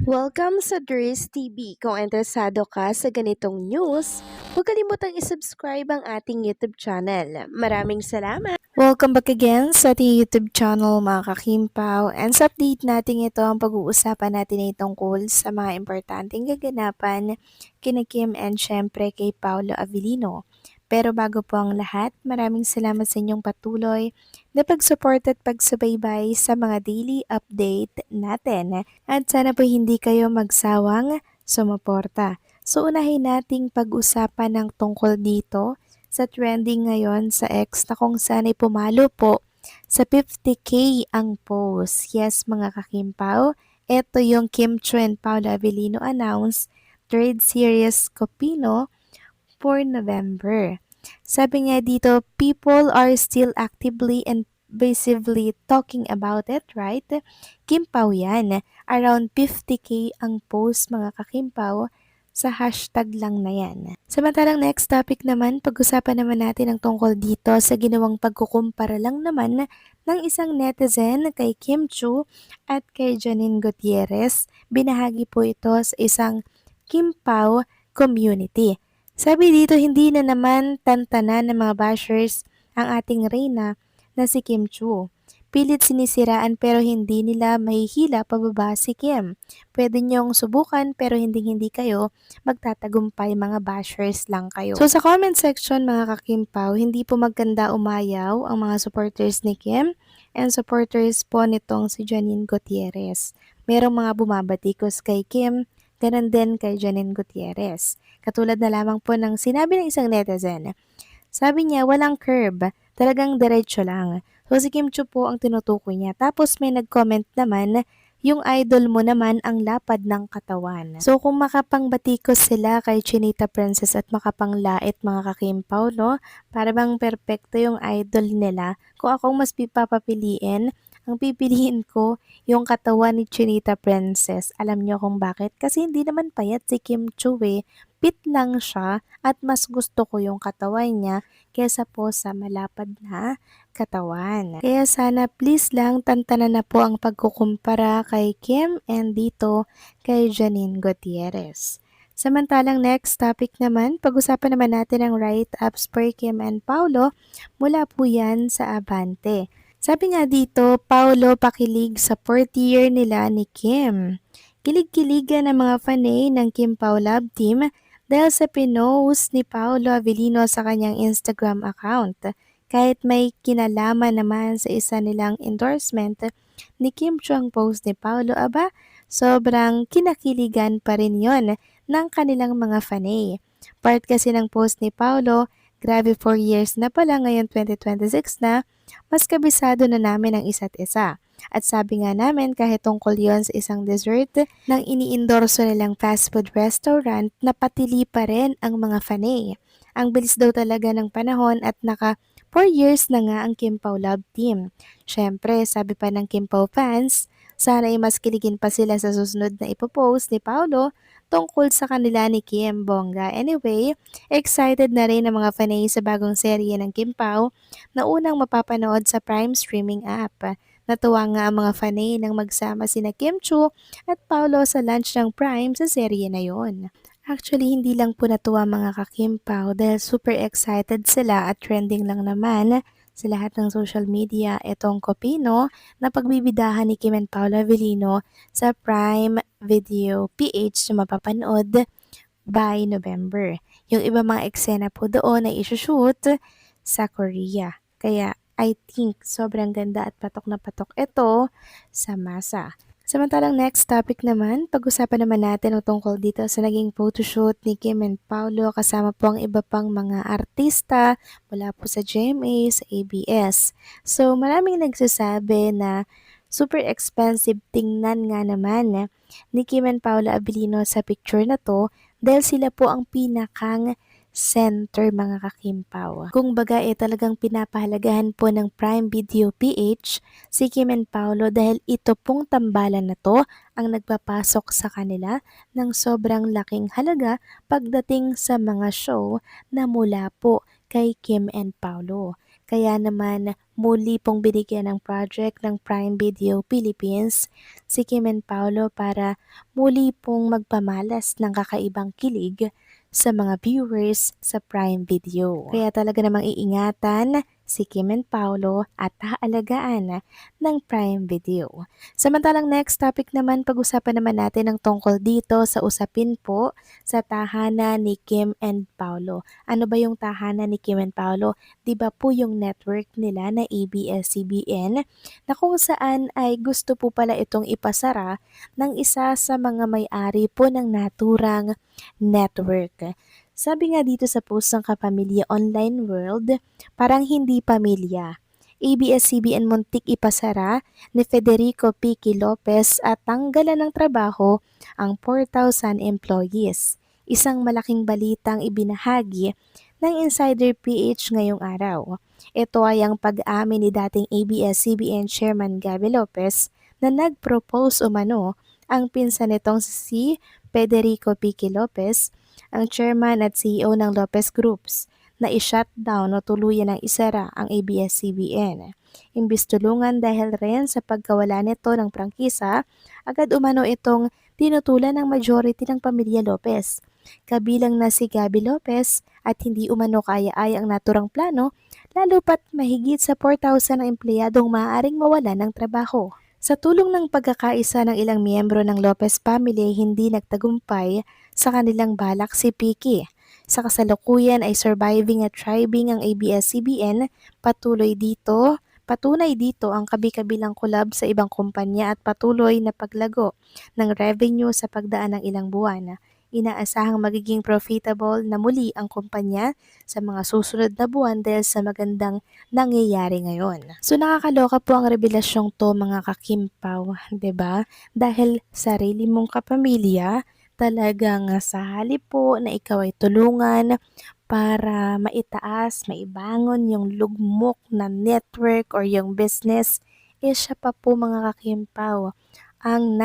Welcome sa Dries TV. Kung interesado ka sa ganitong news, huwag kalimutang isubscribe ang ating YouTube channel. Maraming salamat! Welcome back again sa ating YouTube channel mga kakimpaw. And sa update natin ito, ang pag-uusapan natin ay tungkol sa mga importanteng kaganapan kina Kim and syempre kay Paolo Avellino. Pero bago po ang lahat, maraming salamat sa inyong patuloy na pag-support at pagsubaybay sa mga daily update natin. At sana po hindi kayo magsawang sumuporta. So unahin nating pag-usapan ng tungkol dito sa trending ngayon sa X na kung saan ay pumalo po sa 50K ang post. Yes mga kakimpaw, ito yung Kim Chu and Paolo Avellino announce third series Copino for November. Sabi nga dito, people are still actively and visibly talking about it, right? Kimpaw yan. Around 50K ang post mga kakimpaw sa hashtag lang na yan. Samantalang next topic naman, pag-usapan naman natin ang tungkol dito sa ginawang pagkukumpara lang naman ng isang netizen kay Kim Chu at kay Janine Gutierrez. Binahagi po ito sa isang Kimpaw community. Sabi dito, hindi na naman tantanan ng mga bashers ang ating reyna na si Kim Chu. Pilit sinisiraan pero hindi nila mahihila pababa si Kim. Pwede niyong subukan pero hindi kayo magtatagumpay, mga bashers lang kayo. So sa comment section mga kakimpaw, hindi po maganda umayaw ang mga supporters ni Kim and supporters po nitong si Janine Gutierrez. Merong mga bumabatikos kay Kim, ganun din kay Janine Gutierrez. Katulad na lamang po ng sinabi ng isang netizen. Sabi niya, walang curve, talagang diretso lang. So si Kim Chu po ang tinutukoy niya. Tapos may nag-comment naman, yung idol mo naman ang lapad ng katawan. So kung makapangbatikos sila kay Chinita Princess at makapanglait mga kakimpaw, no? Para bang perpekto yung idol nila. Kung akong mas pipapapiliin, ang pipiliin ko yung katawan ni Chinita Princess. Alam niyo kung bakit? Kasi hindi naman payat si Kim Chu eh. Fit lang siya at mas gusto ko yung katawan niya kesa po sa malapad na katawan. Kaya sana please lang tantanan na po ang pagkukumpara kay Kim and dito kay Janine Gutierrez. Samantalang next topic naman, pag-usapan naman natin ang write-ups per Kim and Paolo mula po yan sa Abante. Sabi nga dito, Paolo pakilig sa 4th year nila ni Kim. Kilig-kiligan ng mga fanay ng Kim Pao Love Team dahil sa pinost ni Paolo Avellino sa kanyang Instagram account. Kahit may kinalaman naman sa isa nilang endorsement ni Kim Chu ang post ni Paolo, aba, sobrang kinakiligan pa rin yon ng kanilang mga fanay. Part kasi ng post ni Paolo, grabe 4 years na pala ngayon 2026 na, mas kabisado na namin ang isa't isa. At sabi nga namin kahit tungkol yon sa isang dessert ng iniindorso nilang fast food restaurant, napatili pa rin ang mga fanay. Ang bilis daw talaga ng panahon at naka 4 years na nga ang Kim Pao Love Team. Syempre, sabi pa ng Kim Pao fans, sana ay mas kiligin pa sila sa susunod na ipopost ni Paolo tungkol sa kanila ni Kim Bongga. Anyway, excited na rin ang mga fanay sa bagong serye ng Kim Pao na unang mapapanood sa Prime streaming app. Natuwa nga ang mga fanay nang magsama sina Kim Chu at Paolo sa lunch ng Prime sa serye na yon. Actually, hindi lang po natuwa mga kakimpaw dahil super excited sila at trending lang naman sa lahat ng social media itong Copino na pagbibidahan ni Kim and Paolo Avellino sa Prime Video PH na mapapanood by November. Yung iba mga eksena po doon ay isushoot sa Korea. Kaya I think sobrang ganda at patok na patok ito sa masa. Samantalang next topic naman, pag-usapan naman natin ang tungkol dito sa naging photoshoot ni Kim and Paolo kasama po ang iba pang mga artista mula po sa GMA, sa ABS. So maraming nagsasabi na super expensive tingnan nga naman ni Kim and Paolo Avellino sa picture na to dahil sila po ang pinakang center mga kakimpaw. Kung baga talagang pinapahalagahan po ng Prime Video PH si Kim and Paolo dahil ito pong tambalan na to ang nagpapasok sa kanila ng sobrang laking halaga pagdating sa mga show na mula po kay Kim and Paolo. Kaya naman muli pong binigyan ng project ng Prime Video Philippines si Kim and Paolo para muli pong magpamalas ng kakaibang kilig sa mga viewers sa Prime Video. Kaya talaga namang iingatan si Kim and Paolo at haalagaan ng Prime Video. Samantalang next topic naman, pag-usapan naman natin ang tungkol dito sa usapin po sa tahanan ni Kim and Paolo. Ano ba yung tahanan ni Kim and Paolo? 'Di ba po yung network nila na ABS-CBN na kung saan ay gusto po pala itong ipasara ng isa sa mga may-ari po ng naturang network. Sabi nga dito sa post ng Kapamilya Online World, parang hindi pamilya. ABS-CBN muntik ipasara ni Federico Piqui Lopez at tanggalan ng trabaho ang 4,000 employees. Isang malaking balitang ibinahagi ng Insider PH ngayong araw. Ito ay ang pag-amin ni dating ABS-CBN Chairman Gabby Lopez na nag-propose umano ang pinsan nitong si Federico Piqui Lopez, ang chairman at CEO ng Lopez Groups, na i-shutdown o tuluyan ng isara ang ABS-CBN. Imbis tulungan dahil rin sa pagkawala nito ng prangkisa, agad umano itong tinutulan ng majority ng pamilya Lopez. Kabilang na si Gabby Lopez at hindi umano kaya-aya ang naturang plano, lalo pat mahigit sa 4,000 ang empleyadong maaaring mawala ng trabaho. Sa tulong ng pagkakaisa ng ilang miyembro ng Lopez family, hindi nagtagumpay sa kanilang balak si Piqui. Sa kasalukuyan ay surviving at thriving ang ABS-CBN, patunay dito ang kabi-kabilang collab sa ibang kumpanya at patuloy na paglago ng revenue sa pagdaan ng ilang buwan. Inaasahang magiging profitable na muli ang kumpanya sa mga susunod na buwan dahil sa magandang nangyayari ngayon. So nakakaloka po ang revelasyong to mga kakimpaw, 'di ba? Dahil sarili mong kapamilya, talagang sa halip po na ikaw ay tulungan para maitaas, maibangon yung lugmok na network or yung business, siya pa po mga kakimpaw ang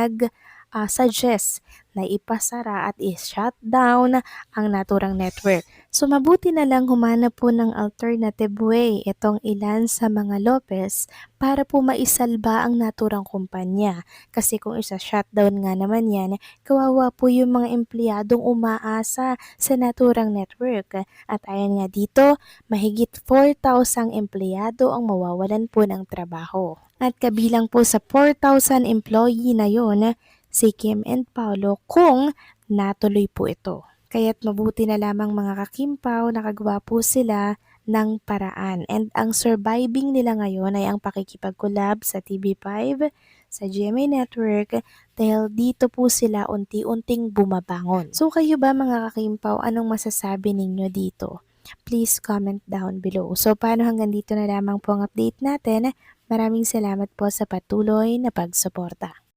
suggest na ipasara at i-shutdown ang naturang network. So mabuti na lang humanap po ng alternative way itong ilan sa mga Lopez para po maisalba ang naturang kumpanya. Kasi kung isa-shutdown nga naman yan, kawawa po yung mga empleyadong umaasa sa naturang network. At ayan nga dito, mahigit 4,000 empleyado ang mawawalan po ng trabaho. At kabilang po sa 4,000 employee na yon, si Kim and Paolo kung natuloy po ito. Kaya't mabuti na lamang mga kakimpaw, nakagawa po sila ng paraan. And ang surviving nila ngayon ay ang pakikipag-collab sa TV5, sa GMA Network, dahil dito po sila unti-unting bumabangon. So kayo ba mga kakimpaw, anong masasabi ninyo dito? Please comment down below. So paano hanggang dito na lamang po ang update natin? Maraming salamat po sa patuloy na pagsuporta.